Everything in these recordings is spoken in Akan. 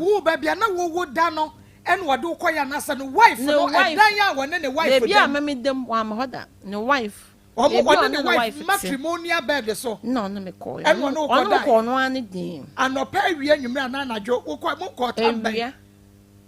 wo baby na wo da no and what do koya na say no wife no dan ya won ne wife baby a me dem wa ma hoda no wife Omo ne wife matrimonial bed so no me call and one no no ani din anopa awie nwumre na anajo wo ko mo ko tambe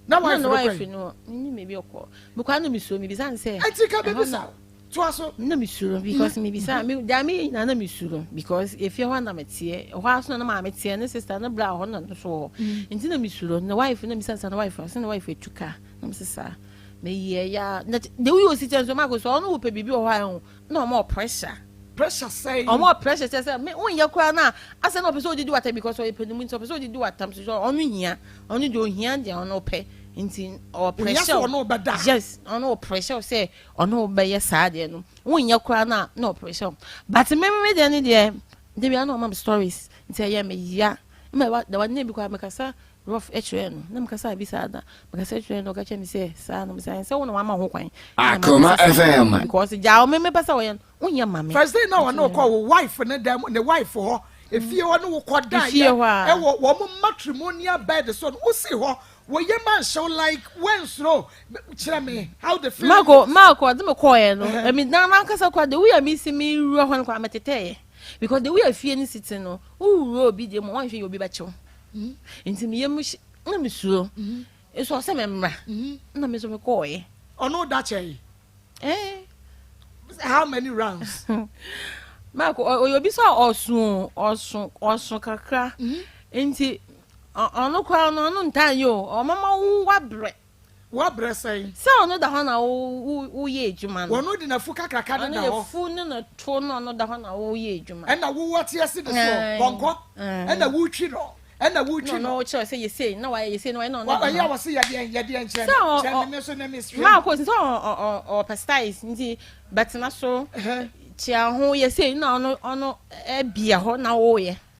na wife no ni me bi okọ because no me so me bi san say etika baby sa to aso no me suro because me bi san me da me na me suro because if you want na metie ho aso na ma metie ne sister na bra ho no so nti na me suro na wife na me san na wife na wife etuka na me sister me ye ya the way you sit so ma go so no wo pe bibi o ho no more pressure say or more pressure say me won ye kwa na ase na person di what because o pe ni person di what am so onu hia onu do hia dia onu pe nti or pressure yes onu pressure say onu be ye sa de no won ye kwa na no pressure but me de ni de bia no mama stories nti ye me ya me da wa ne bi kwa me kasa rough HN na mkasa bisa da mkasa HN no ka chemi say sa no msa say won wa ma ho kwan Akoma FM because jaw me pasa wo yen mama first day now no call wife ne dem the wife ho if you want wo koda e wo matrimonial bed so wo see ho wo ye man show like when slow kire me how the feel Marco dem call ye no I mean na kasa kwa the way me see me ru ho kwa metete because the way afie ni sitting no ru obi dem wan hwe obi ba chew nti me yem na me suo eso se me mra na me so me call ye ono da chei how many rounds Marco obi so osun kakra nti ono kwa no ntan yo o mama wa bre say so ono da ho na wo ye ejuma no ono di na fu kakra da ho fu no na to no da ho na wo ye ejuma and na wo what yes the so bonko and na wo twi no and na wo twi no cho say you say na why you say no no wa ya was ya de enche so me so na me stream Marco so o pastais nti but na so chia ho you say no ono e bia ho na wo ye